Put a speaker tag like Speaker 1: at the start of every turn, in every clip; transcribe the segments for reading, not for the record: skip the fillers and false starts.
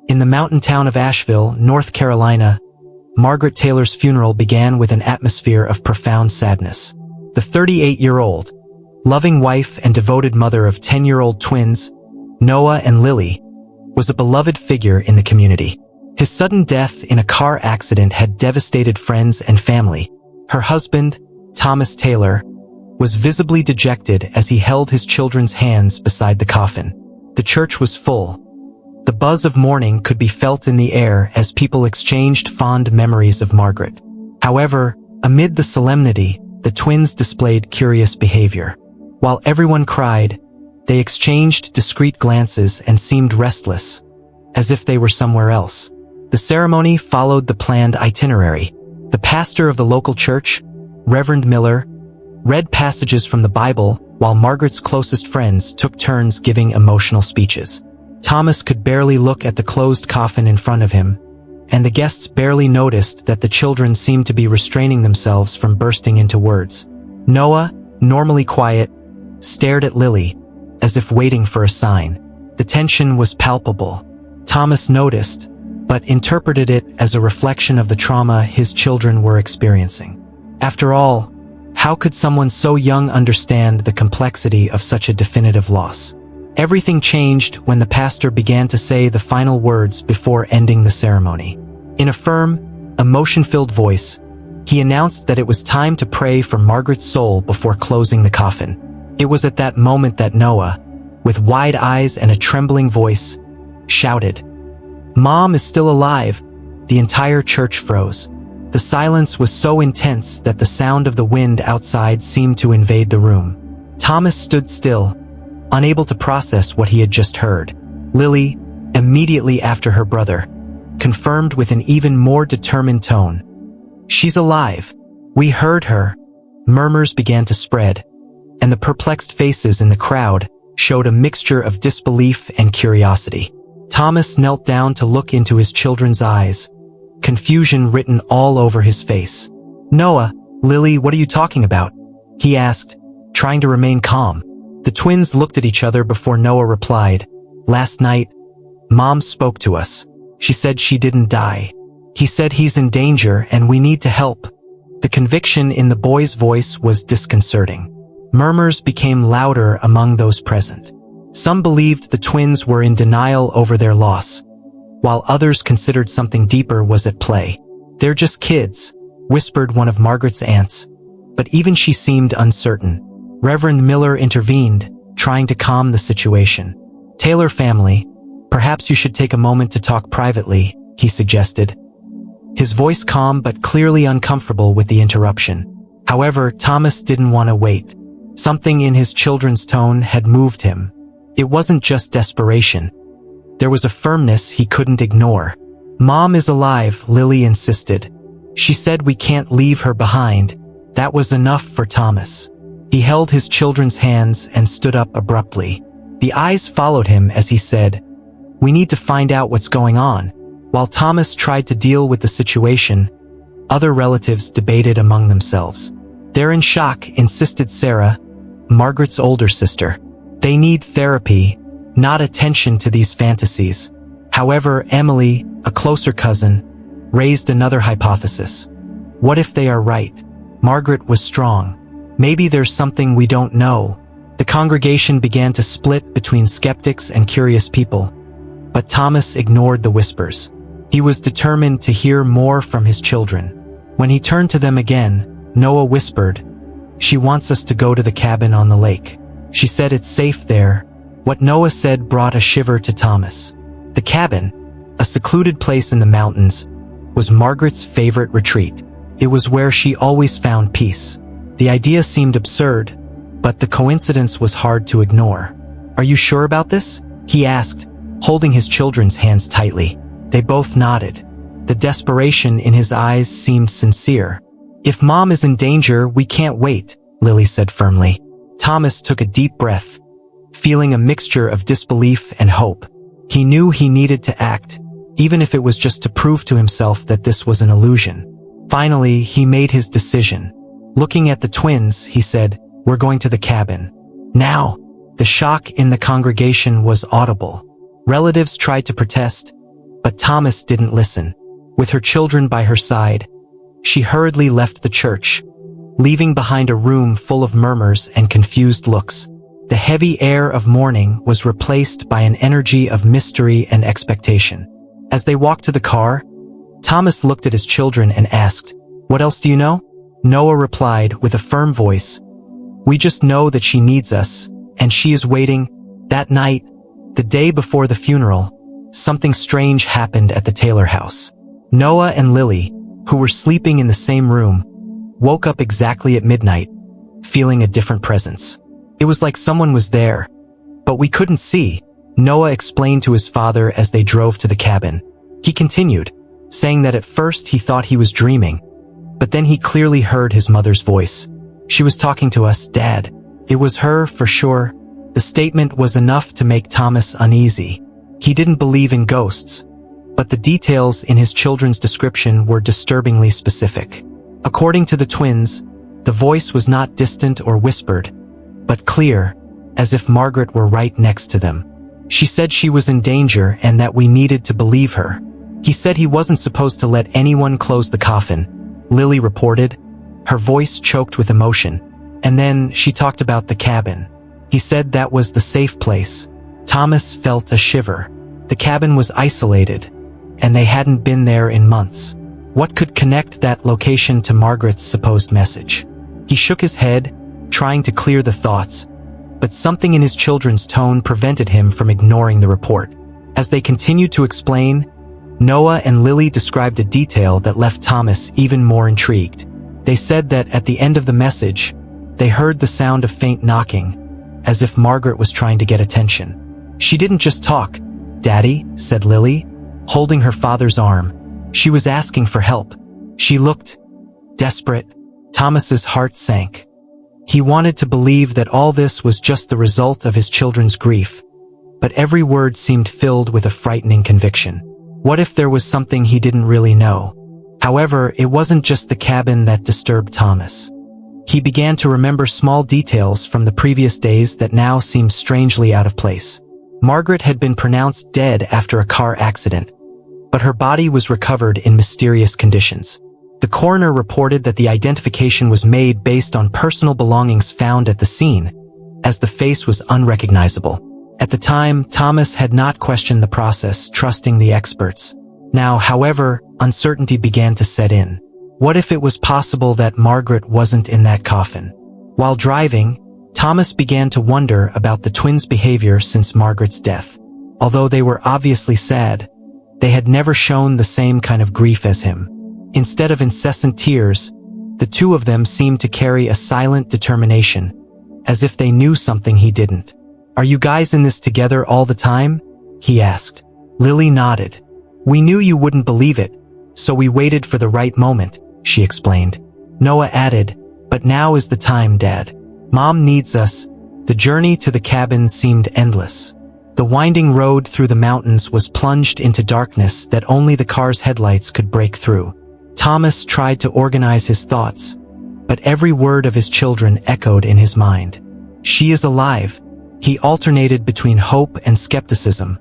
Speaker 1: In the mountain town of Asheville, North Carolina, Margaret Taylor's funeral began with an atmosphere of profound sadness. The 38-year-old, loving wife and devoted mother of 10-year-old twins, Noah and Lily, was a beloved figure in the community. His sudden death in a car accident had devastated friends and family. Her husband, Thomas Taylor, was visibly dejected as he held his children's hands beside the coffin. The church was full. The buzz of mourning could be felt in the air as people exchanged fond memories of Margaret. However, amid the solemnity, the twins displayed curious behavior. While everyone cried, they exchanged discreet glances and seemed restless, as if they were somewhere else. The ceremony followed the planned itinerary. The pastor of the local church, Reverend Miller, read passages from the Bible, while Margaret's closest friends took turns giving emotional speeches. Thomas could barely look at the closed coffin in front of him, and the guests barely noticed that the children seemed to be restraining themselves from bursting into words. Noah, normally quiet, stared at Lily, as if waiting for a sign. The tension was palpable. Thomas noticed, but interpreted it as a reflection of the trauma his children were experiencing. After all, how could someone so young understand the complexity of such a definitive loss? Everything changed when the pastor began to say the final words before ending the ceremony. In a firm, emotion-filled voice, he announced that it was time to pray for Margaret's soul before closing the coffin. It was at that moment that Noah, with wide eyes and a trembling voice, shouted, "Mom is still alive!" The entire church froze. The silence was so intense that the sound of the wind outside seemed to invade the room. Thomas stood still, unable to process what he had just heard. Lily, immediately after her brother, confirmed with an even more determined tone, "She's alive. We heard her." Murmurs began to spread, and the perplexed faces in the crowd showed a mixture of disbelief and curiosity. Thomas knelt down to look into his children's eyes, confusion written all over his face. "Noah, Lily, what are you talking about?" he asked, trying to remain calm. The twins looked at each other before Noah replied, "Last night, Mom spoke to us. She said she didn't die. He said he's in danger and we need to help." The conviction in the boy's voice was disconcerting. Murmurs became louder among those present. Some believed the twins were in denial over their loss, while others considered something deeper was at play. "They're just kids," whispered one of Margaret's aunts, but even she seemed uncertain. Reverend Miller intervened, trying to calm the situation. "Taylor family, perhaps you should take a moment to talk privately," he suggested, his voice calm but clearly uncomfortable with the interruption. However, Thomas didn't want to wait. Something in his children's tone had moved him. It wasn't just desperation. There was a firmness he couldn't ignore. "Mom is alive," Lily insisted. "She said we can't leave her behind." That was enough for Thomas. He held his children's hands and stood up abruptly. The eyes followed him as he said, "We need to find out what's going on." While Thomas tried to deal with the situation, other relatives debated among themselves. "They're in shock," insisted Sarah, Margaret's older sister. "They need therapy, not attention to these fantasies." However, Emily, a closer cousin, raised another hypothesis. "What if they are right?" Margaret was strong. "Maybe there's something we don't know." The congregation began to split between skeptics and curious people, but Thomas ignored the whispers. He was determined to hear more from his children. When he turned to them again, Noah whispered, "She wants us to go to the cabin on the lake. She said it's safe there." What Noah said brought a shiver to Thomas. The cabin, a secluded place in the mountains, was Margaret's favorite retreat. It was where she always found peace. The idea seemed absurd, but the coincidence was hard to ignore. "Are you sure about this?" he asked, holding his children's hands tightly. They both nodded. The desperation in his eyes seemed sincere. "If Mom is in danger, we can't wait," Lily said firmly. Thomas took a deep breath, feeling a mixture of disbelief and hope. He knew he needed to act, even if it was just to prove to himself that this was an illusion. Finally, he made his decision. Looking at the twins, he said, "We're going to the cabin." Now, the shock in the congregation was audible. Relatives tried to protest, But Thomas didn't listen. With her children by her side, she hurriedly left the church, leaving behind a room full of murmurs and confused looks. The heavy air of mourning was replaced by an energy of mystery and expectation. As they walked to the car, Thomas looked at his children and asked, "What else do you know?" Noah replied with a firm voice, "We just know that she needs us, and she is waiting." That night, the day before the funeral, something strange happened at the Taylor house. Noah and Lily, who were sleeping in the same room, woke up exactly at midnight, feeling a different presence. It was like someone was there, but we couldn't see, Noah explained to his father as they drove to the cabin. He continued, saying that at first he thought he was dreaming, but then he clearly heard his mother's voice. "She was talking to us, Dad. It was her, for sure." The statement was enough to make Thomas uneasy. He didn't believe in ghosts, but the details in his children's description were disturbingly specific. According to the twins, the voice was not distant or whispered, but clear, as if Margaret were right next to them. She said she was in danger and that we needed to believe her. He said he wasn't supposed to let anyone close the coffin, Lily reported, her voice choked with emotion. And then she talked about the cabin. He said that was the safe place. Thomas felt a shiver. The cabin was isolated, and they hadn't been there in months. What could connect that location to Margaret's supposed message? He shook his head, trying to clear the thoughts, but something in his children's tone prevented him from ignoring the report. As they continued to explain, Noah and Lily described a detail that left Thomas even more intrigued. They said that at the end of the message, they heard the sound of faint knocking, as if Margaret was trying to get attention. "She didn't just talk, Daddy," said Lily, holding her father's arm. "She was asking for help. She looked desperate." Thomas's heart sank. He wanted to believe that all this was just the result of his children's grief, but every word seemed filled with a frightening conviction. What if there was something he didn't really know? However, it wasn't just the cabin that disturbed Thomas. He began to remember small details from the previous days that now seemed strangely out of place. Margaret had been pronounced dead after a car accident, but her body was recovered in mysterious conditions. The coroner reported that the identification was made based on personal belongings found at the scene, as the face was unrecognizable. At the time, Thomas had not questioned the process, trusting the experts. Now, however, uncertainty began to set in. What if it was possible that Margaret wasn't in that coffin? While driving, Thomas began to wonder about the twins' behavior since Margaret's death. Although they were obviously sad, they had never shown the same kind of grief as him. Instead of incessant tears, the two of them seemed to carry a silent determination, as if they knew something he didn't. "Are you guys in this together all the time?" he asked. Lily nodded. "We knew you wouldn't believe it, so we waited for the right moment," she explained. Noah added, "But now is the time, Dad. Mom needs us." The journey to the cabin seemed endless. The winding road through the mountains was plunged into darkness that only the car's headlights could break through. Thomas tried to organize his thoughts, but every word of his children echoed in his mind. "She is alive." He alternated between hope and skepticism,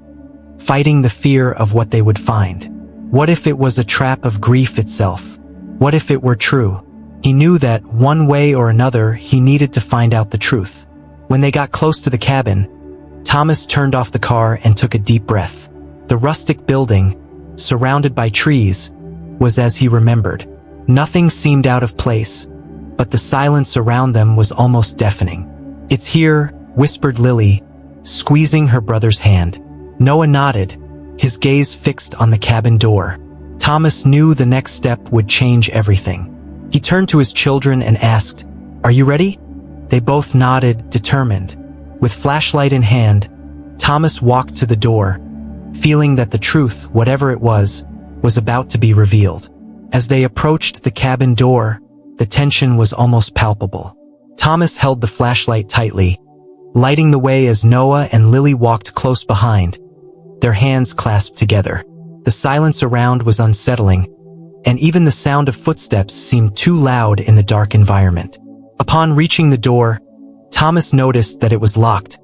Speaker 1: fighting the fear of what they would find. What if it was a trap of grief itself? What if it were true? He knew that, one way or another, he needed to find out the truth. When they got close to the cabin, Thomas turned off the car and took a deep breath. The rustic building, surrounded by trees, was as he remembered. Nothing seemed out of place, but the silence around them was almost deafening. "It's here," whispered Lily, squeezing her brother's hand. Noah nodded, his gaze fixed on the cabin door. Thomas knew the next step would change everything. He turned to his children and asked, "Are you ready?" They both nodded, determined. With flashlight in hand, Thomas walked to the door, feeling that the truth, whatever it was about to be revealed. As they approached the cabin door, the tension was almost palpable. Thomas held the flashlight tightly, lighting the way as Noah and Lily walked close behind, their hands clasped together. The silence around was unsettling, and even the sound of footsteps seemed too loud in the dark environment. Upon reaching the door, Thomas noticed that it was locked,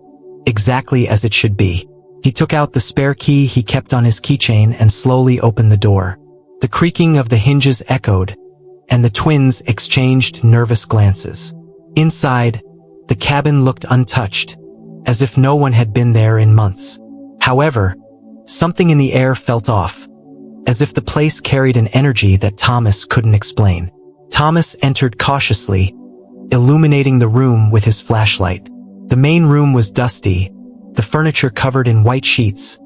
Speaker 1: exactly as it should be. He took out the spare key he kept on his keychain and slowly opened the door. The creaking of the hinges echoed, and the twins exchanged nervous glances. Inside, the cabin looked untouched, as if no one had been there in months. However, something in the air felt off, as if the place carried an energy that Thomas couldn't explain. Thomas entered cautiously, illuminating the room with his flashlight. The main room was dusty, the furniture covered in white sheets,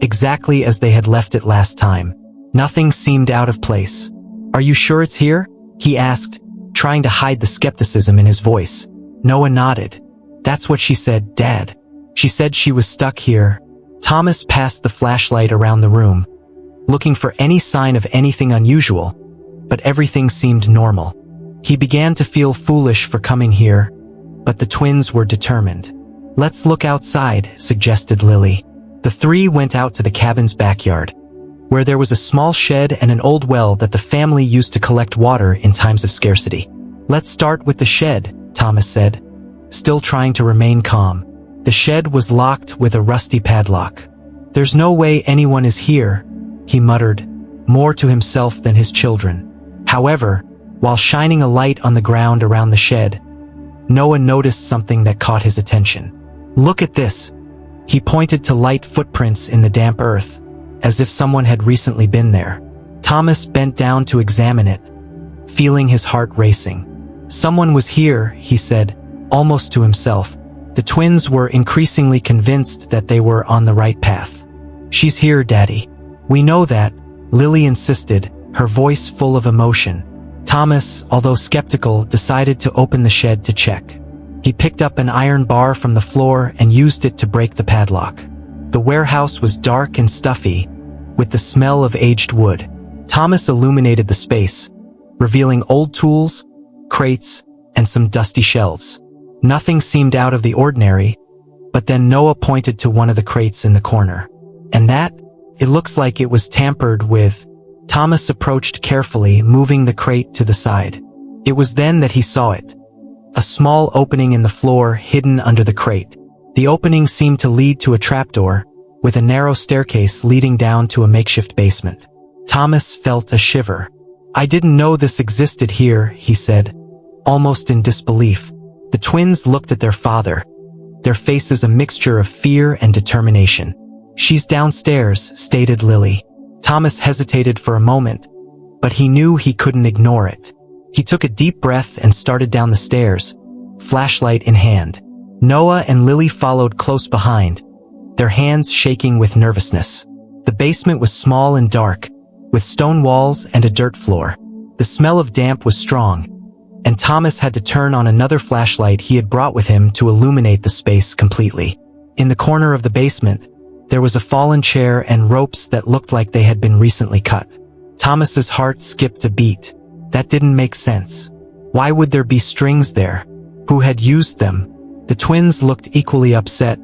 Speaker 1: exactly as they had left it last time. Nothing seemed out of place. "Are you sure it's here?" he asked, trying to hide the skepticism in his voice. Noah nodded. "That's what she said, Dad. She said she was stuck here." Thomas passed the flashlight around the room, looking for any sign of anything unusual, but everything seemed normal. He began to feel foolish for coming here, but the twins were determined. "Let's look outside," suggested Lily. The three went out to the cabin's backyard, where there was a small shed and an old well that the family used to collect water in times of scarcity. "Let's start with the shed," Thomas said, still trying to remain calm. The shed was locked with a rusty padlock. "There's no way anyone is here," he muttered, more to himself than his children. However, while shining a light on the ground around the shed, Noah noticed something that caught his attention. "Look at this." He pointed to light footprints in the damp earth, as if someone had recently been there. Thomas bent down to examine it, feeling his heart racing. "Someone was here," he said, almost to himself. The twins were increasingly convinced that they were on the right path. "She's here, Daddy." "We know that," Lily insisted, her voice full of emotion. Thomas, although skeptical, decided to open the shed to check. He picked up an iron bar from the floor and used it to break the padlock. The warehouse was dark and stuffy, with the smell of aged wood. Thomas illuminated the space, revealing old tools, crates, and some dusty shelves. Nothing seemed out of the ordinary, but then Noah pointed to one of the crates in the corner. "And that? It looks like it was tampered with." Thomas approached carefully, moving the crate to the side. It was then that he saw it. A small opening in the floor hidden under the crate. The opening seemed to lead to a trapdoor, with a narrow staircase leading down to a makeshift basement. Thomas felt a shiver. "I didn't know this existed here," he said, almost in disbelief. The twins looked at their father, their faces a mixture of fear and determination. "She's downstairs," stated Lily. Thomas hesitated for a moment, but he knew he couldn't ignore it. He took a deep breath and started down the stairs, flashlight in hand. Noah and Lily followed close behind, their hands shaking with nervousness. The basement was small and dark, with stone walls and a dirt floor. The smell of damp was strong, and Thomas had to turn on another flashlight he had brought with him to illuminate the space completely. In the corner of the basement, there was a fallen chair and ropes that looked like they had been recently cut. Thomas's heart skipped a beat. That didn't make sense. Why would there be strings there? Who had used them? The twins looked equally upset,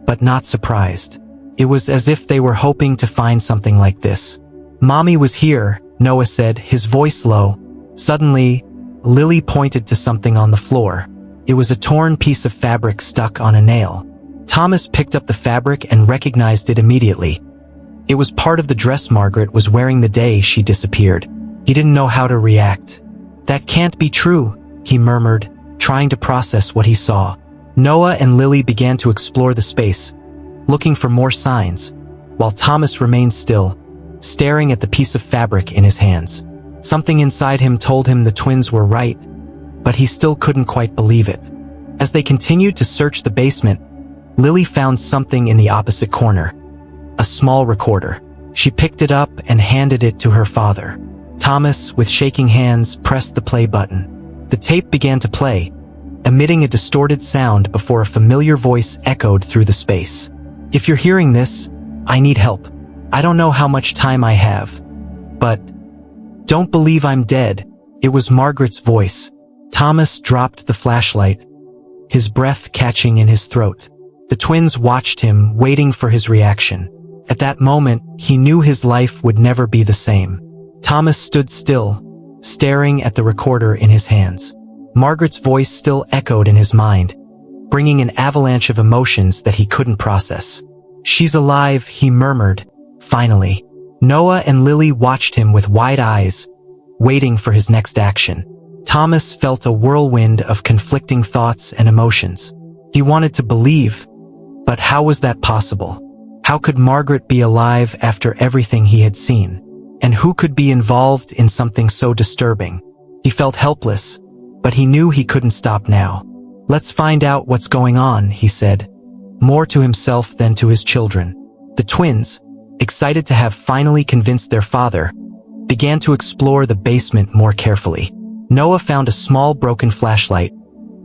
Speaker 1: but not surprised. It was as if they were hoping to find something like this. "Mommy was here," Noah said, his voice low. Suddenly, Lily pointed to something on the floor. It was a torn piece of fabric stuck on a nail. Thomas picked up the fabric and recognized it immediately. It was part of the dress Margaret was wearing the day she disappeared. He didn't know how to react. "That can't be true," he murmured, trying to process what he saw. Noah and Lily began to explore the space, looking for more signs, while Thomas remained still, staring at the piece of fabric in his hands. Something inside him told him the twins were right, but he still couldn't quite believe it. As they continued to search the basement, Lily found something in the opposite corner, a small recorder. She picked it up and handed it to her father. Thomas, with shaking hands, pressed the play button. The tape began to play, emitting a distorted sound before a familiar voice echoed through the space. "If you're hearing this, I need help. I don't know how much time I have, but don't believe I'm dead." It was Margaret's voice. Thomas dropped the flashlight, his breath catching in his throat. The twins watched him, waiting for his reaction. At that moment, he knew his life would never be the same. Thomas stood still, staring at the recorder in his hands. Margaret's voice still echoed in his mind, bringing an avalanche of emotions that he couldn't process. "She's alive," he murmured, finally. Noah and Lily watched him with wide eyes, waiting for his next action. Thomas felt a whirlwind of conflicting thoughts and emotions. He wanted to believe, but how was that possible? How could Margaret be alive after everything he had seen? And who could be involved in something so disturbing? He felt helpless, but he knew he couldn't stop now. "Let's find out what's going on," he said, more to himself than to his children. The twins, excited to have finally convinced their father, began to explore the basement more carefully. Noah found a small broken flashlight,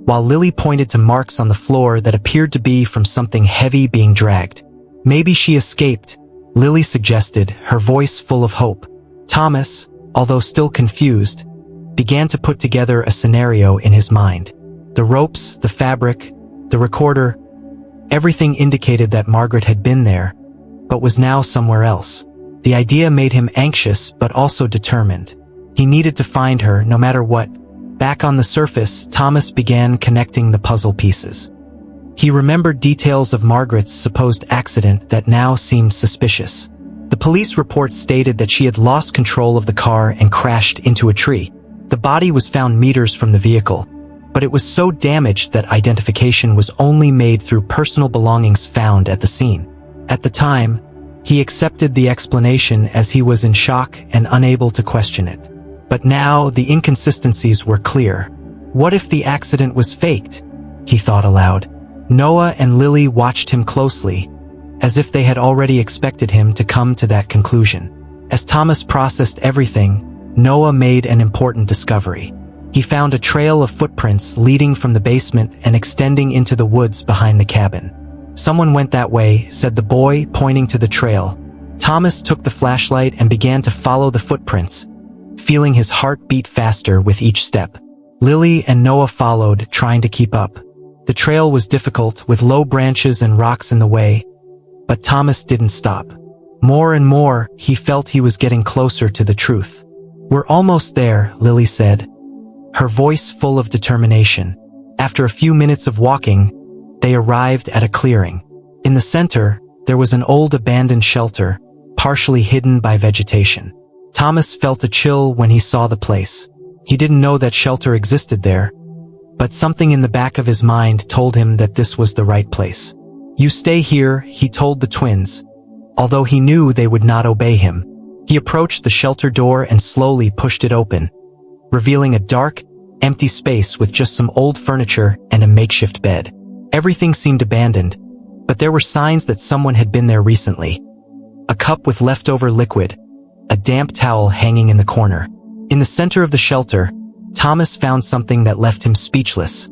Speaker 1: while Lily pointed to marks on the floor that appeared to be from something heavy being dragged. "Maybe she escaped," Lily suggested, her voice full of hope. Thomas, although still confused, began to put together a scenario in his mind. The ropes, the fabric, the recorder, everything indicated that Margaret had been there, but was now somewhere else. The idea made him anxious but also determined. He needed to find her, no matter what. Back on the surface, Thomas began connecting the puzzle pieces. He remembered details of Margaret's supposed accident that now seemed suspicious. The police report stated that she had lost control of the car and crashed into a tree. The body was found meters from the vehicle, but it was so damaged that identification was only made through personal belongings found at the scene. At the time, he accepted the explanation as he was in shock and unable to question it. But now the inconsistencies were clear. What if the accident was faked? He thought aloud. Noah and Lily watched him closely, as if they had already expected him to come to that conclusion. As Thomas processed everything, Noah made an important discovery. He found a trail of footprints leading from the basement and extending into the woods behind the cabin. "Someone went that way," said the boy, pointing to the trail. Thomas took the flashlight and began to follow the footprints, feeling his heart beat faster with each step. Lily and Noah followed, trying to keep up. The trail was difficult, with low branches and rocks in the way, but Thomas didn't stop. More and more, he felt he was getting closer to the truth. "We're almost there," Lily said, her voice full of determination. After a few minutes of walking, they arrived at a clearing. In the center, there was an old abandoned shelter, partially hidden by vegetation. Thomas felt a chill when he saw the place. He didn't know that shelter existed there, but something in the back of his mind told him that this was the right place. "You stay here," he told the twins, although he knew they would not obey him. He approached the shelter door and slowly pushed it open, revealing a dark, empty space with just some old furniture and a makeshift bed. Everything seemed abandoned, but there were signs that someone had been there recently. A cup with leftover liquid, a damp towel hanging in the corner. In the center of the shelter, Thomas found something that left him speechless.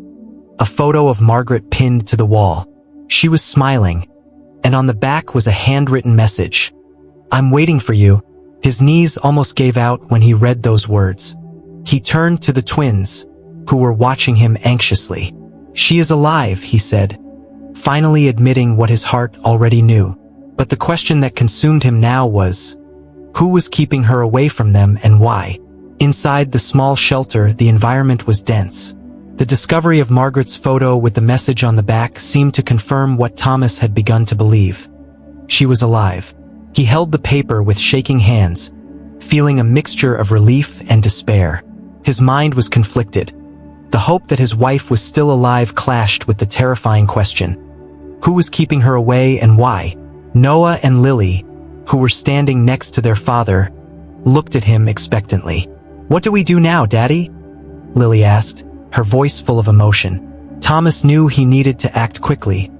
Speaker 1: A photo of Margaret pinned to the wall. She was smiling, and on the back was a handwritten message. "I'm waiting for you." His knees almost gave out when he read those words. He turned to the twins, who were watching him anxiously. "She is alive," he said, finally admitting what his heart already knew. But the question that consumed him now was, who was keeping her away from them and why? Inside the small shelter, the environment was dense. The discovery of Margaret's photo with the message on the back seemed to confirm what Thomas had begun to believe. She was alive. He held the paper with shaking hands, feeling a mixture of relief and despair. His mind was conflicted. The hope that his wife was still alive clashed with the terrifying question. Who was keeping her away and why? Noah and Lily, who were standing next to their father, looked at him expectantly. "What do we do now, Daddy?" Lily asked, her voice full of emotion. Thomas knew he needed to act quickly,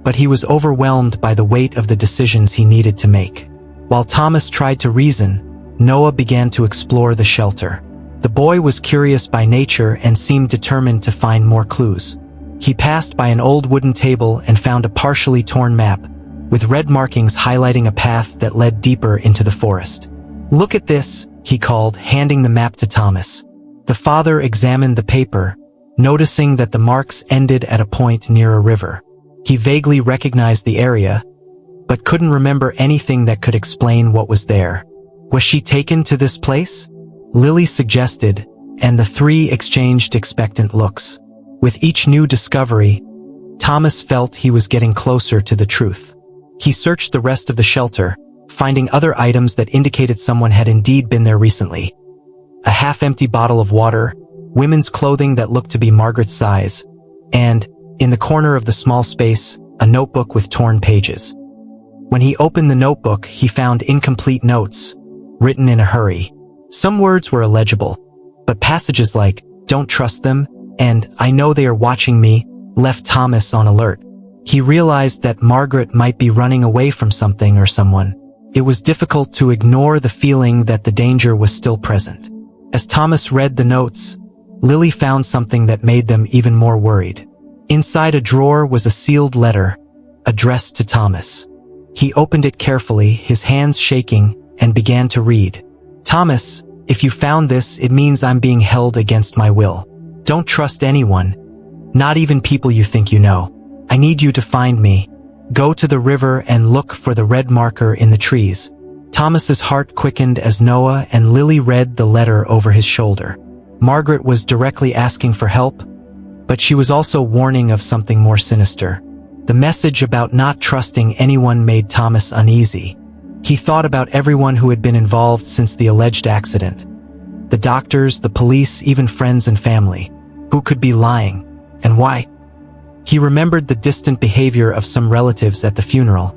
Speaker 1: but he was overwhelmed by the weight of the decisions he needed to make. While Thomas tried to reason, Noah began to explore the shelter. The boy was curious by nature and seemed determined to find more clues. He passed by an old wooden table and found a partially torn map, with red markings highlighting a path that led deeper into the forest. "Look at this," he called, handing the map to Thomas. The father examined the paper, noticing that the marks ended at a point near a river. He vaguely recognized the area, but couldn't remember anything that could explain what was there. Was she taken to this place? Lily suggested, and the three exchanged expectant looks. With each new discovery, Thomas felt he was getting closer to the truth. He searched the rest of the shelter, finding other items that indicated someone had indeed been there recently. A half-empty bottle of water, women's clothing that looked to be Margaret's size, and, in the corner of the small space, a notebook with torn pages. When he opened the notebook, he found incomplete notes, written in a hurry. Some words were illegible, but passages like, "Don't trust them," and "I know they are watching me," left Thomas on alert. He realized that Margaret might be running away from something or someone. It was difficult to ignore the feeling that the danger was still present. As Thomas read the notes, Lily found something that made them even more worried. Inside a drawer was a sealed letter, addressed to Thomas. He opened it carefully, his hands shaking, and began to read. "Thomas, if you found this, it means I'm being held against my will. Don't trust anyone, not even people you think you know. I need you to find me. Go to the river and look for the red marker in the trees." Thomas's heart quickened as Noah and Lily read the letter over his shoulder. Margaret was directly asking for help, but she was also warning of something more sinister. The message about not trusting anyone made Thomas uneasy. He thought about everyone who had been involved since the alleged accident. The doctors, the police, even friends and family. Who could be lying? And why? He remembered the distant behavior of some relatives at the funeral,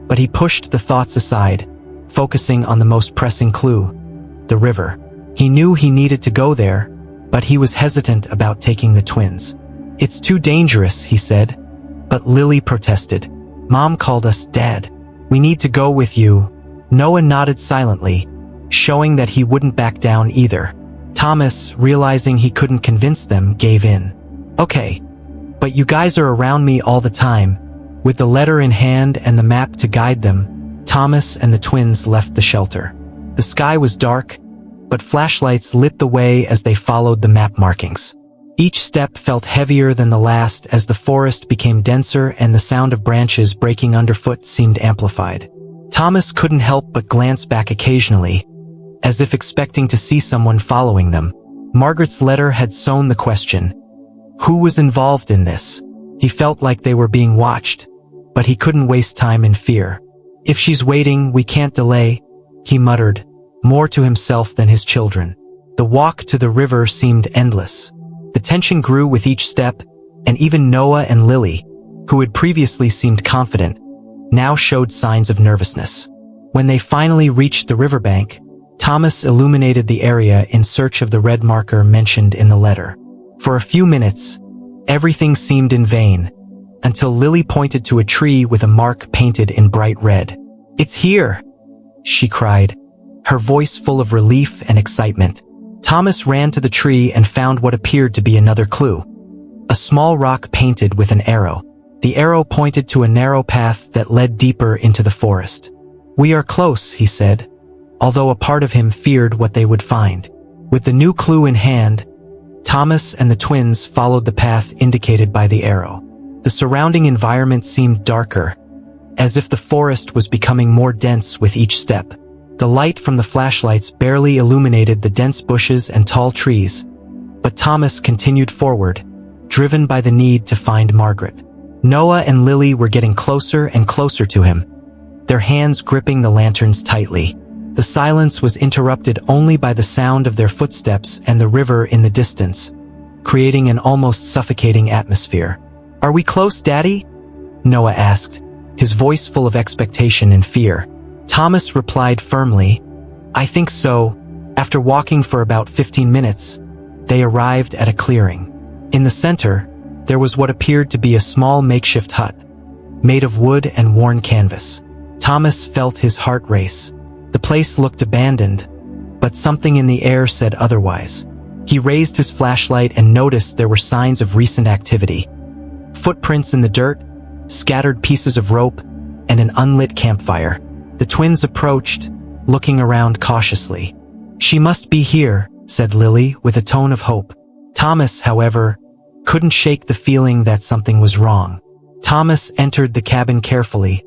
Speaker 1: but he pushed the thoughts aside, focusing on the most pressing clue, the river. He knew he needed to go there, but he was hesitant about taking the twins. "It's too dangerous," he said, but Lily protested. "Mom called us Dad. We need to go with you." Noah nodded silently, showing that he wouldn't back down either. Thomas, realizing he couldn't convince them, gave in. "Okay, but you guys are around me all the time." With the letter in hand and the map to guide them, Thomas and the twins left the shelter. The sky was dark, but flashlights lit the way as they followed the map markings. Each step felt heavier than the last as the forest became denser and the sound of branches breaking underfoot seemed amplified. Thomas couldn't help but glance back occasionally, as if expecting to see someone following them. Margaret's letter had sown the question, who was involved in this? He felt like they were being watched, but he couldn't waste time in fear. "If she's waiting, we can't delay," he muttered, more to himself than his children. The walk to the river seemed endless. The tension grew with each step, and even Noah and Lily, who had previously seemed confident, now showed signs of nervousness. When they finally reached the riverbank, Thomas illuminated the area in search of the red marker mentioned in the letter. For a few minutes, everything seemed in vain, until Lily pointed to a tree with a mark painted in bright red. "It's here!" she cried, her voice full of relief and excitement. Thomas ran to the tree and found what appeared to be another clue. A small rock painted with an arrow. The arrow pointed to a narrow path that led deeper into the forest. "We are close," he said, although a part of him feared what they would find. With the new clue in hand, Thomas and the twins followed the path indicated by the arrow. The surrounding environment seemed darker, as if the forest was becoming more dense with each step. The light from the flashlights barely illuminated the dense bushes and tall trees, but Thomas continued forward, driven by the need to find Margaret. Noah and Lily were getting closer and closer to him, their hands gripping the lanterns tightly. The silence was interrupted only by the sound of their footsteps and the river in the distance, creating an almost suffocating atmosphere. "Are we close, Daddy?" Noah asked, his voice full of expectation and fear. Thomas replied firmly, "I think so." After walking for about 15 minutes, they arrived at a clearing. In the center, there was what appeared to be a small makeshift hut, made of wood and worn canvas. Thomas felt his heart race. The place looked abandoned, but something in the air said otherwise. He raised his flashlight and noticed there were signs of recent activity. Footprints in the dirt, scattered pieces of rope, and an unlit campfire. The twins approached, looking around cautiously. "She must be here," said Lily with a tone of hope. Thomas, however, couldn't shake the feeling that something was wrong. Thomas entered the cabin carefully,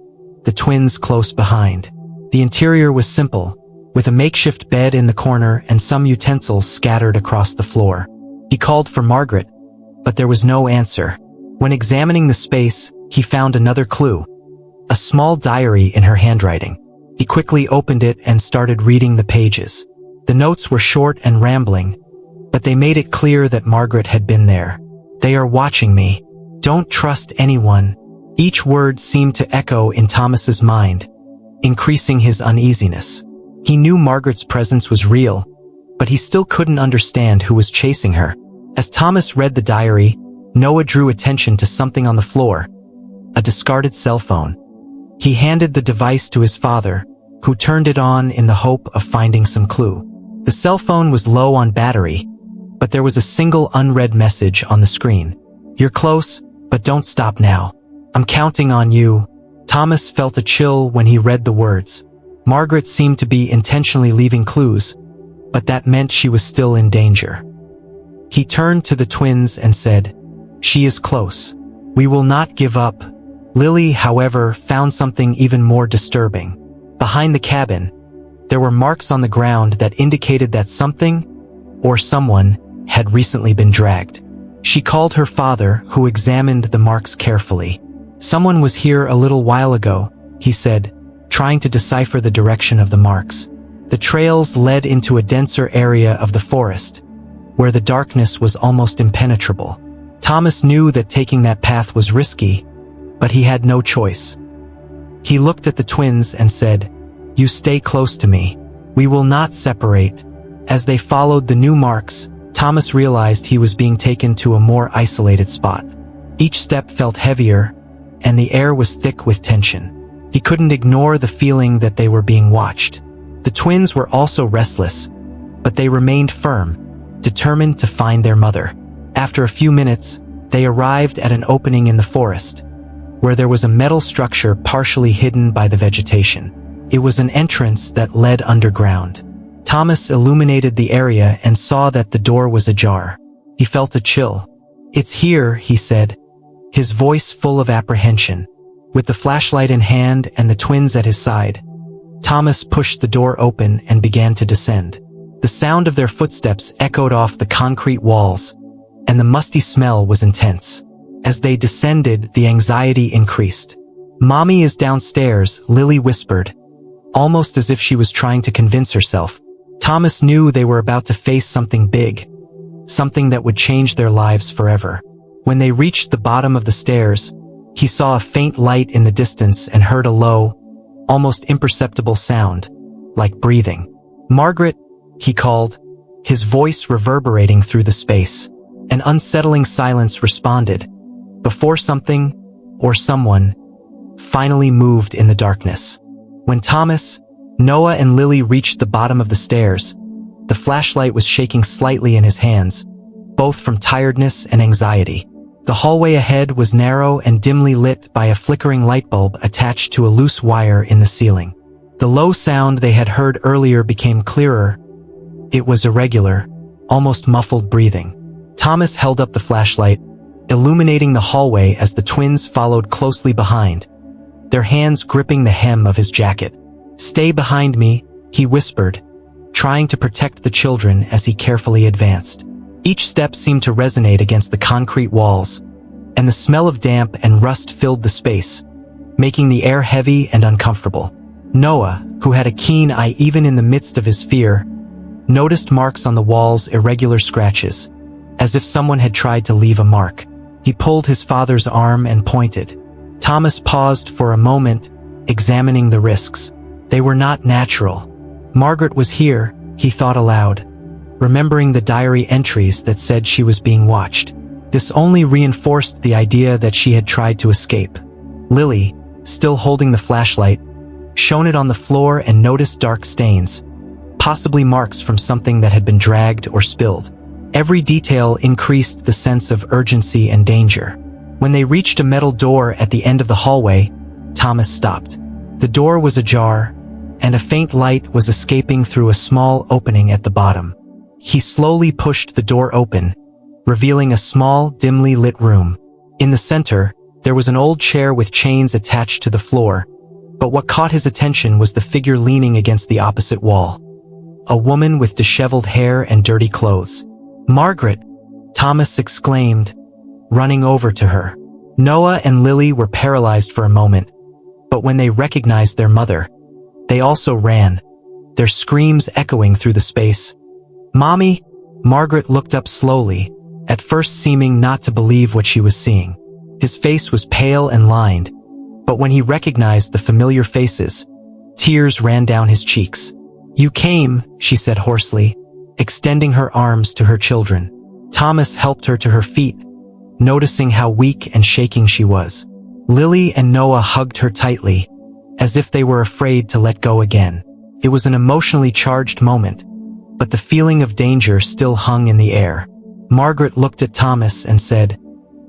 Speaker 1: the twins close behind. The interior was simple, with a makeshift bed in the corner and some utensils scattered across the floor. He called for Margaret, but there was no answer. When examining the space, he found another clue. a small diary in her handwriting. He quickly opened it and started reading the pages. The notes were short and rambling, but they made it clear that Margaret had been there. "They are watching me. Don't trust anyone." Each word seemed to echo in Thomas's mind, increasing his uneasiness. He knew Margaret's presence was real, but he still couldn't understand who was chasing her. As Thomas read the diary, Noah drew attention to something on the floor, a discarded cell phone. He handed the device to his father, who turned it on in the hope of finding some clue. The cell phone was low on battery, but there was a single unread message on the screen. "You're close, but don't stop now. I'm counting on you." Thomas felt a chill when he read the words. Margaret seemed to be intentionally leaving clues, but that meant she was still in danger. He turned to the twins and said, "She is close. We will not give up." Lily, however, found something even more disturbing. Behind the cabin, there were marks on the ground that indicated that something, or someone, had recently been dragged. She called her father, who examined the marks carefully. "Someone was here a little while ago," he said, trying to decipher the direction of the marks. The trails led into a denser area of the forest, where the darkness was almost impenetrable. Thomas knew that taking that path was risky, but he had no choice. He looked at the twins and said, "You stay close to me. We will not separate." As they followed the new marks, Thomas realized he was being taken to a more isolated spot. Each step felt heavier, and the air was thick with tension. He couldn't ignore the feeling that they were being watched. The twins were also restless, but they remained firm, determined to find their mother. After a few minutes, they arrived at an opening in the forest, where there was a metal structure partially hidden by the vegetation. It was an entrance that led underground. Thomas illuminated the area and saw that the door was ajar. He felt a chill. "It's here," he said, his voice full of apprehension. With the flashlight in hand and the twins at his side, Thomas pushed the door open and began to descend. The sound of their footsteps echoed off the concrete walls, and the musty smell was intense. As they descended, the anxiety increased. "Mommy is downstairs," Lily whispered, almost as if she was trying to convince herself. Thomas knew they were about to face something big, something that would change their lives forever. When they reached the bottom of the stairs, he saw a faint light in the distance and heard a low, almost imperceptible sound, like breathing. "Margaret," he called, his voice reverberating through the space. An unsettling silence responded, before something, or someone, finally moved in the darkness. When Thomas, Noah and Lily reached the bottom of the stairs, the flashlight was shaking slightly in his hands, both from tiredness and anxiety. The hallway ahead was narrow and dimly lit by a flickering light bulb attached to a loose wire in the ceiling. The low sound they had heard earlier became clearer. It was irregular, almost muffled breathing. Thomas held up the flashlight, illuminating the hallway as the twins followed closely behind, their hands gripping the hem of his jacket. "Stay behind me," he whispered, trying to protect the children as he carefully advanced. Each step seemed to resonate against the concrete walls, and the smell of damp and rust filled the space, making the air heavy and uncomfortable. Noah, who had a keen eye even in the midst of his fear, noticed marks on the walls, irregular scratches, as if someone had tried to leave a mark. He pulled his father's arm and pointed. Thomas paused for a moment, examining the risks. They were not natural. Margaret was here, he thought aloud, remembering the diary entries that said she was being watched. This only reinforced the idea that she had tried to escape. Lily, still holding the flashlight, shone it on the floor and noticed dark stains, possibly marks from something that had been dragged or spilled. Every detail increased the sense of urgency and danger. When they reached a metal door at the end of the hallway, Thomas stopped. The door was ajar, and a faint light was escaping through a small opening at the bottom. He slowly pushed the door open, revealing a small, dimly lit room. In the center, there was an old chair with chains attached to the floor, but what caught his attention was the figure leaning against the opposite wall. A woman with disheveled hair and dirty clothes. "Margaret!" Thomas exclaimed, running over to her. Noah and Lily were paralyzed for a moment, But when they recognized their mother, they also ran, their screams echoing through the space. "Mommy!" Margaret looked up slowly, at first seeming not to believe what she was seeing. His face was pale and lined, but when he recognized the familiar faces, tears ran down his cheeks. "You came," she said hoarsely, extending her arms to her children. Thomas helped her to her feet, noticing how weak and shaking she was. Lily and Noah hugged her tightly, as if they were afraid to let go again. It was an emotionally charged moment, but the feeling of danger still hung in the air. Margaret looked at Thomas and said,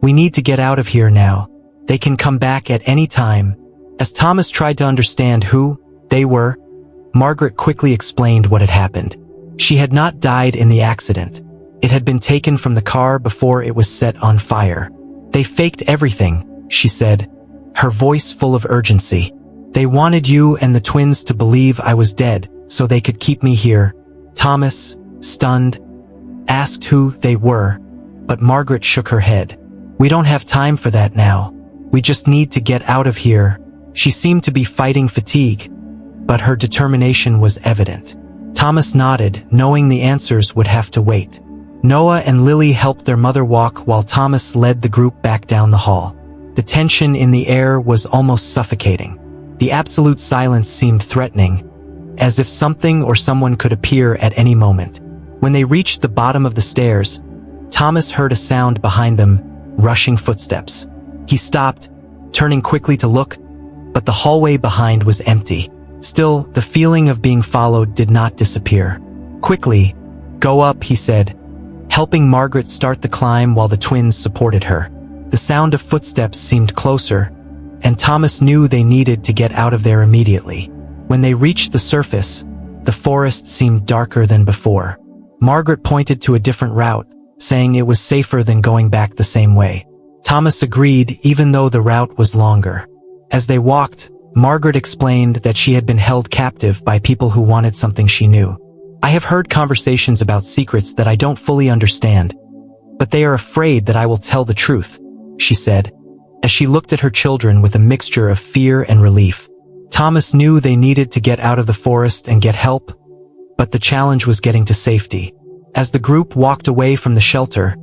Speaker 1: "We need to get out of here now. They can come back at any time." As Thomas tried to understand who they were, Margaret quickly explained what had happened. She had not died in the accident. It had been taken from the car before it was set on fire. "They faked everything," she said, her voice full of urgency. "They wanted you and the twins to believe I was dead so they could keep me here." Thomas, stunned, asked who they were, but Margaret shook her head. "We don't have time for that now. We just need to get out of here." She seemed to be fighting fatigue, but her determination was evident. Thomas nodded, knowing the answers would have to wait. Noah and Lily helped their mother walk while Thomas led the group back down the hall. The tension in the air was almost suffocating. The absolute silence seemed threatening, as if something or someone could appear at any moment. When they reached the bottom of the stairs, Thomas heard a sound behind them, rushing footsteps. He stopped, turning quickly to look, but the hallway behind was empty. Still, the feeling of being followed did not disappear. "Quickly, go up," he said, helping Margaret start the climb while the twins supported her. The sound of footsteps seemed closer, and Thomas knew they needed to get out of there immediately. When they reached the surface, the forest seemed darker than before. Margaret pointed to a different route, saying it was safer than going back the same way. Thomas agreed, even though the route was longer. As they walked, Margaret explained that she had been held captive by people who wanted something she knew. "I have heard conversations about secrets that I don't fully understand, but they are afraid that I will tell the truth," she said, as she looked at her children with a mixture of fear and relief. Thomas knew they needed to get out of the forest and get help, but the challenge was getting to safety. As the group walked away from the shelter,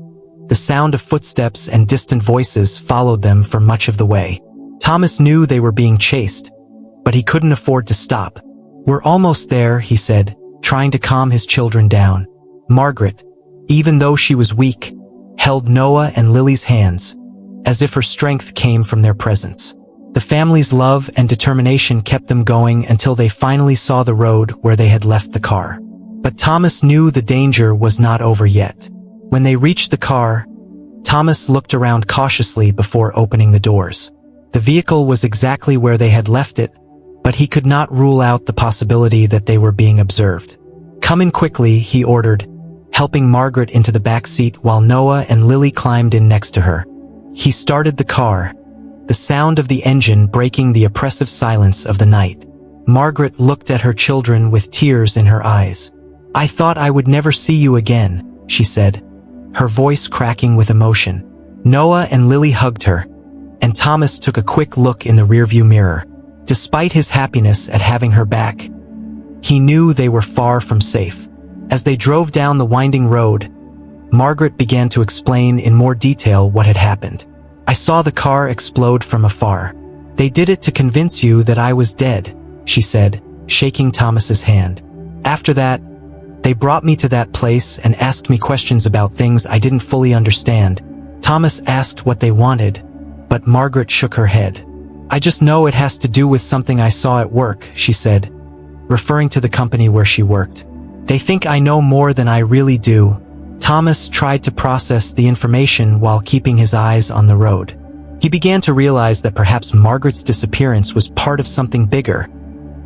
Speaker 1: the sound of footsteps and distant voices followed them for much of the way. Thomas knew they were being chased, but he couldn't afford to stop. "We're almost there," he said, trying to calm his children down. Margaret, even though she was weak, held Noah and Lily's hands, as if her strength came from their presence. The family's love and determination kept them going until they finally saw the road where they had left the car. But Thomas knew the danger was not over yet. When they reached the car, Thomas looked around cautiously before opening the doors. The vehicle was exactly where they had left it, but he could not rule out the possibility that they were being observed. "Come in quickly," he ordered, helping Margaret into the back seat while Noah and Lily climbed in next to her. He started the car, the sound of the engine breaking the oppressive silence of the night. Margaret looked at her children with tears in her eyes. "I thought I would never see you again," she said, her voice cracking with emotion. Noah and Lily hugged her, and Thomas took a quick look in the rearview mirror. Despite his happiness at having her back, he knew they were far from safe. As they drove down the winding road, Margaret began to explain in more detail what had happened. "I saw the car explode from afar. They did it to convince you that I was dead," she said, shaking Thomas's hand. "After that, they brought me to that place and asked me questions about things I didn't fully understand." Thomas asked what they wanted, but Margaret shook her head. "I just know it has to do with something I saw at work," she said, referring to the company where she worked. "They think I know more than I really do." Thomas tried to process the information while keeping his eyes on the road. He began to realize that perhaps Margaret's disappearance was part of something bigger,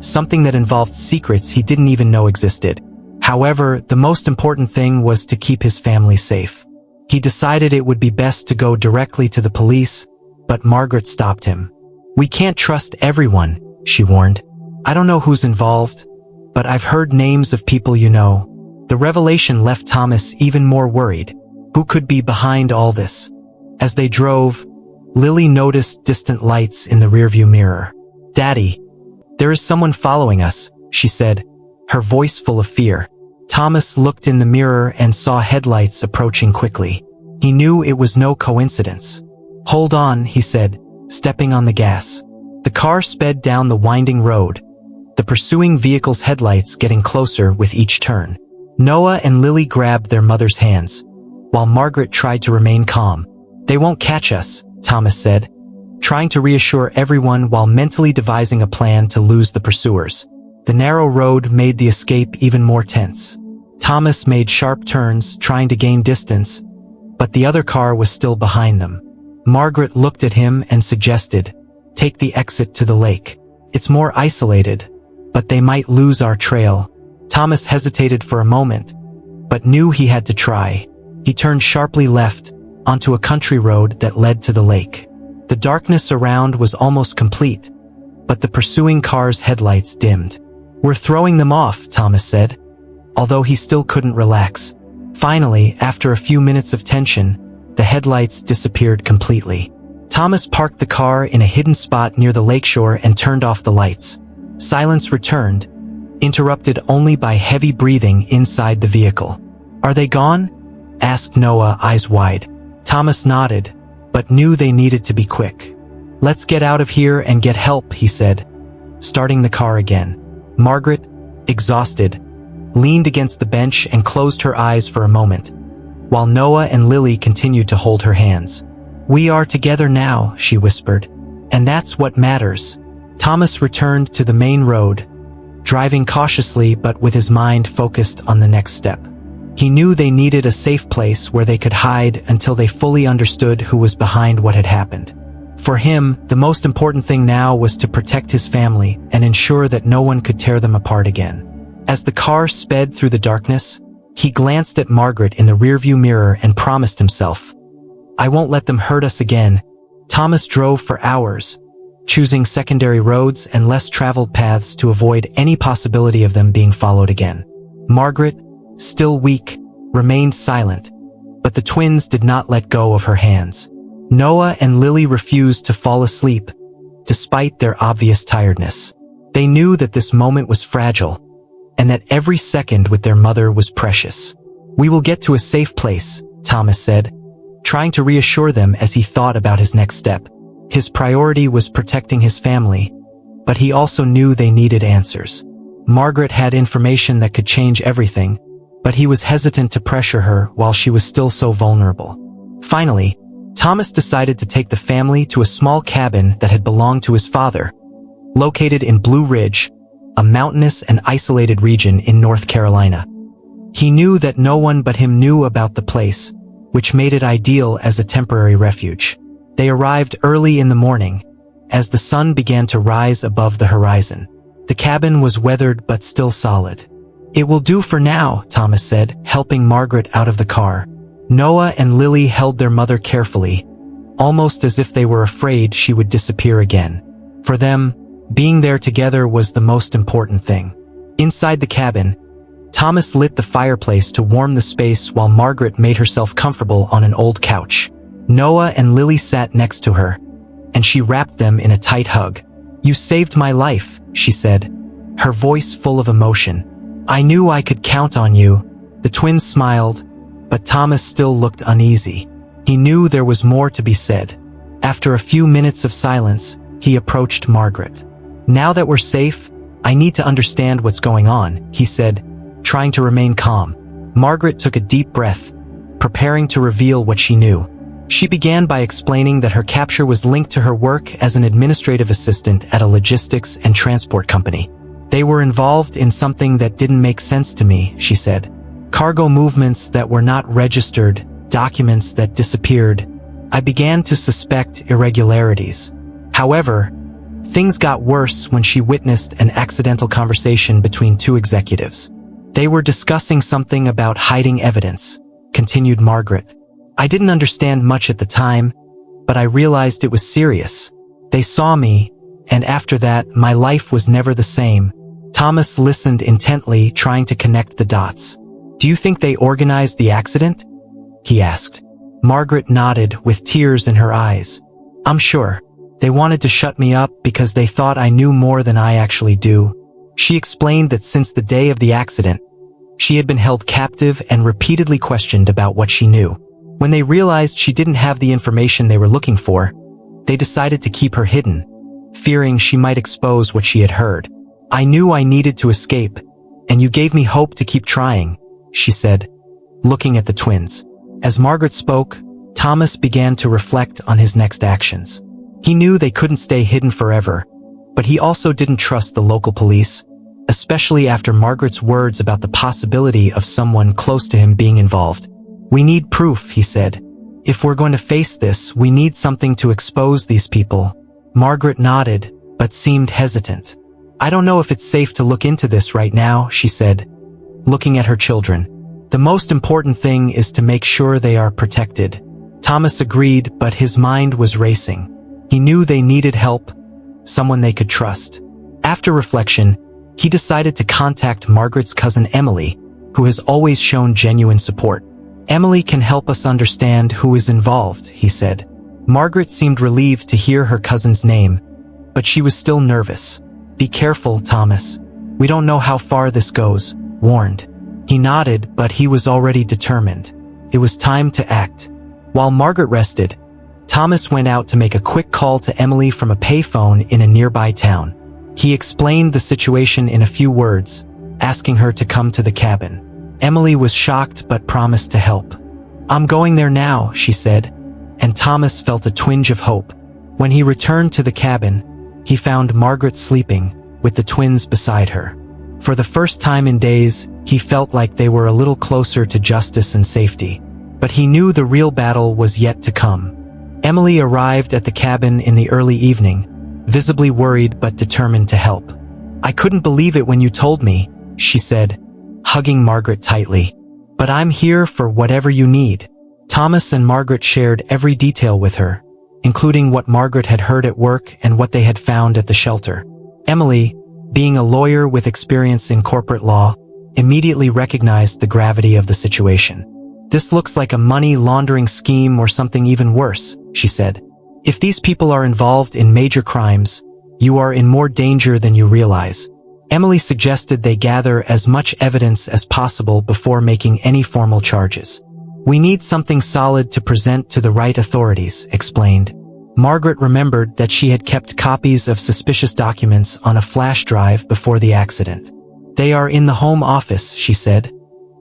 Speaker 1: something that involved secrets he didn't even know existed. However, the most important thing was to keep his family safe. He decided it would be best to go directly to the police, but Margaret stopped him. "We can't trust everyone," she warned. "I don't know who's involved, but I've heard names of people you know." The revelation left Thomas even more worried. Who could be behind all this? As they drove, Lily noticed distant lights in the rearview mirror. "Daddy, there is someone following us," she said, her voice full of fear. Thomas looked in the mirror and saw headlights approaching quickly. He knew it was no coincidence. "Hold on," he said, stepping on the gas. The car sped down the winding road, the pursuing vehicle's headlights getting closer with each turn. Noah and Lily grabbed their mother's hands, while Margaret tried to remain calm. "They won't catch us," Thomas said, trying to reassure everyone while mentally devising a plan to lose the pursuers. The narrow road made the escape even more tense. Thomas made sharp turns, trying to gain distance, but the other car was still behind them. Margaret looked at him and suggested, "Take the exit to the lake. It's more isolated, but they might lose our trail." Thomas hesitated for a moment, but knew he had to try. He turned sharply left, onto a country road that led to the lake. The darkness around was almost complete, but the pursuing car's headlights dimmed. "We're throwing them off," Thomas said, although he still couldn't relax. Finally, after a few minutes of tension, the headlights disappeared completely. Thomas parked the car in a hidden spot near the lakeshore and turned off the lights. Silence returned, interrupted only by heavy breathing inside the vehicle. "Are they gone?" asked Noah, eyes wide. Thomas nodded, but knew they needed to be quick. "Let's get out of here and get help," he said, starting the car again. Margaret, exhausted, leaned against the bench and closed her eyes for a moment, while Noah and Lily continued to hold her hands. "We are together now," she whispered, "and that's what matters." Thomas returned to the main road, driving cautiously but with his mind focused on the next step. He knew they needed a safe place where they could hide until they fully understood who was behind what had happened. For him, the most important thing now was to protect his family and ensure that no one could tear them apart again. As the car sped through the darkness, he glanced at Margaret in the rearview mirror and promised himself, "I won't let them hurt us again." Thomas drove for hours, choosing secondary roads and less traveled paths to avoid any possibility of them being followed again. Margaret, still weak, remained silent, but the twins did not let go of her hands. Noah and Lily refused to fall asleep, despite their obvious tiredness. They knew that this moment was fragile, and that every second with their mother was precious. "We will get to a safe place," Thomas said, trying to reassure them as he thought about his next step. His priority was protecting his family, but he also knew they needed answers. Margaret had information that could change everything, but he was hesitant to pressure her while she was still so vulnerable. Finally, Thomas decided to take the family to a small cabin that had belonged to his father, located in Blue Ridge, a mountainous and isolated region in North Carolina. He knew that no one but him knew about the place, which made it ideal as a temporary refuge. They arrived early in the morning, as the sun began to rise above the horizon. The cabin was weathered but still solid. "It will do for now," Thomas said, helping Margaret out of the car. Noah and Lily held their mother carefully, almost as if they were afraid she would disappear again. For them, being there together was the most important thing. Inside the cabin, Thomas lit the fireplace to warm the space while Margaret made herself comfortable on an old couch. Noah and Lily sat next to her, and she wrapped them in a tight hug. "You saved my life," she said, her voice full of emotion. "I knew I could count on you." The twins smiled, but Thomas still looked uneasy. He knew there was more to be said. After a few minutes of silence, he approached Margaret. "Now that we're safe, I need to understand what's going on," he said, trying to remain calm. Margaret took a deep breath, preparing to reveal what she knew. She began by explaining that her capture was linked to her work as an administrative assistant at a logistics and transport company. "They were involved in something that didn't make sense to me," she said. "Cargo movements that were not registered, documents that disappeared. I began to suspect irregularities. However, things got worse when she witnessed an accidental conversation between two executives. They were discussing something about hiding evidence," continued Margaret. "I didn't understand much at the time, but I realized it was serious. They saw me, and after that, my life was never the same." Thomas listened intently, trying to connect the dots. "Do you think they organized the accident?" he asked. Margaret nodded with tears in her eyes. "I'm sure. They wanted to shut me up because they thought I knew more than I actually do. She explained that since the day of the accident, she had been held captive and repeatedly questioned about what she knew. When they realized she didn't have the information they were looking for, they decided to keep her hidden, fearing she might expose what she had heard. I knew I needed to escape, and you gave me hope to keep trying, she said, looking at the twins. As Margaret spoke, Thomas began to reflect on his next actions. He knew they couldn't stay hidden forever, but he also didn't trust the local police, especially after Margaret's words about the possibility of someone close to him being involved. We need proof, he said. If we're going to face this, we need something to expose these people. Margaret nodded, but seemed hesitant. I don't know if it's safe to look into this right now, she said, looking at her children. The most important thing is to make sure they are protected. Thomas agreed, but his mind was racing. He knew they needed help, someone they could trust. After reflection, he decided to contact Margaret's cousin Emily, who has always shown genuine support. Emily can help us understand who is involved, he said. Margaret seemed relieved to hear her cousin's name, but she was still nervous. Be careful, Thomas. We don't know how far this goes, warned. He nodded, but he was already determined. It was time to act. While Margaret rested, Thomas went out to make a quick call to Emily from a payphone in a nearby town. He explained the situation in a few words, asking her to come to the cabin. Emily was shocked but promised to help. I'm going there now, she said, and Thomas felt a twinge of hope. When he returned to the cabin, he found Margaret sleeping, with the twins beside her. For the first time in days, he felt like they were a little closer to justice and safety. But he knew the real battle was yet to come. Emily arrived at the cabin in the early evening, visibly worried but determined to help. I couldn't believe it when you told me, she said, hugging Margaret tightly. But I'm here for whatever you need. Thomas and Margaret shared every detail with her, including what Margaret had heard at work and what they had found at the shelter. Emily, being a lawyer with experience in corporate law, immediately recognized the gravity of the situation. This looks like a money laundering scheme or something even worse, she said. If these people are involved in major crimes, you are in more danger than you realize. Emily suggested they gather as much evidence as possible before making any formal charges. We need something solid to present to the right authorities, explained. Margaret remembered that she had kept copies of suspicious documents on a flash drive before the accident. They are in the home office, she said,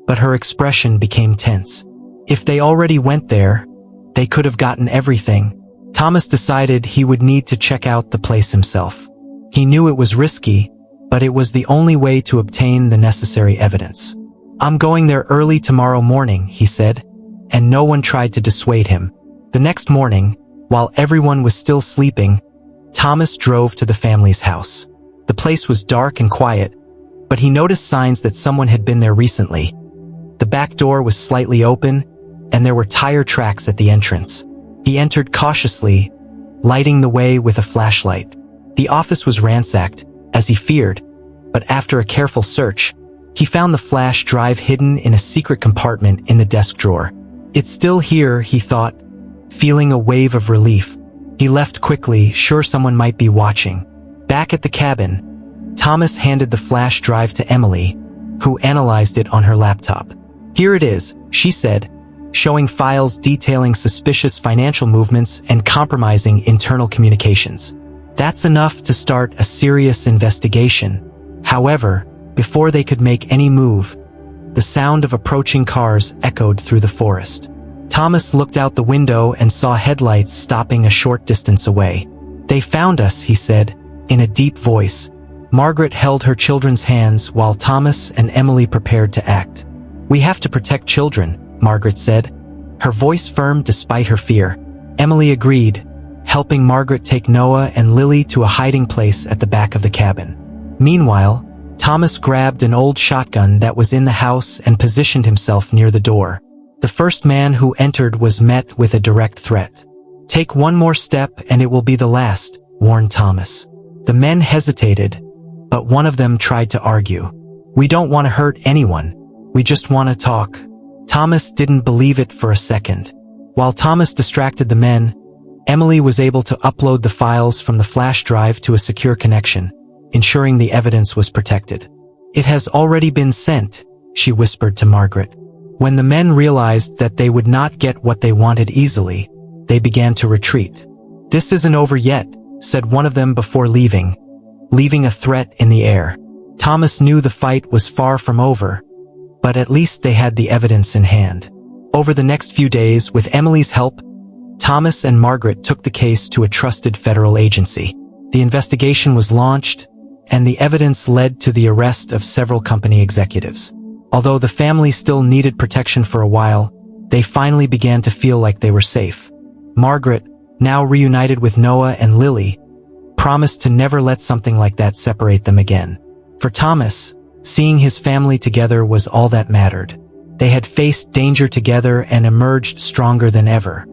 Speaker 1: but her expression became tense. If they already went there, they could have gotten everything. Thomas decided he would need to check out the place himself. He knew it was risky, but it was the only way to obtain the necessary evidence. I'm going there early tomorrow morning, he said, and no one tried to dissuade him. The next morning, while everyone was still sleeping, Thomas drove to the family's house. The place was dark and quiet, but he noticed signs that someone had been there recently. The back door was slightly open, and there were tire tracks at the entrance. He entered cautiously, lighting the way with a flashlight. The office was ransacked, as he feared, but after a careful search, he found the flash drive hidden in a secret compartment in the desk drawer. It's still here, he thought, feeling a wave of relief. He left quickly, sure someone might be watching. Back at the cabin, Thomas handed the flash drive to Emily, who analyzed it on her laptop. Here it is, she said, showing files detailing suspicious financial movements and compromising internal communications. That's enough to start a serious investigation. However, before they could make any move, the sound of approaching cars echoed through the forest. Thomas looked out the window and saw headlights stopping a short distance away. They found us, he said, in a deep voice. Margaret held her children's hands while Thomas and Emily prepared to act. We have to protect children, Margaret said, her voice firm despite her fear. Emily agreed, helping Margaret take Noah and Lily to a hiding place at the back of the cabin. Meanwhile, Thomas grabbed an old shotgun that was in the house and positioned himself near the door. The first man who entered was met with a direct threat. Take one more step and it will be the last, warned Thomas. The men hesitated, but one of them tried to argue. We don't want to hurt anyone. We just want to talk. Thomas didn't believe it for a second. While Thomas distracted the men, Emily was able to upload the files from the flash drive to a secure connection, ensuring the evidence was protected. "It has already been sent," she whispered to Margaret. When the men realized that they would not get what they wanted easily, they began to retreat. "This isn't over yet," said one of them before leaving a threat in the air. Thomas knew the fight was far from over, but at least they had the evidence in hand. Over the next few days, with Emily's help, Thomas and Margaret took the case to a trusted federal agency. The investigation was launched, and the evidence led to the arrest of several company executives. Although the family still needed protection for a while, they finally began to feel like they were safe. Margaret, now reunited with Noah and Lily, promised to never let something like that separate them again. For Thomas, seeing his family together was all that mattered. They had faced danger together and emerged stronger than ever.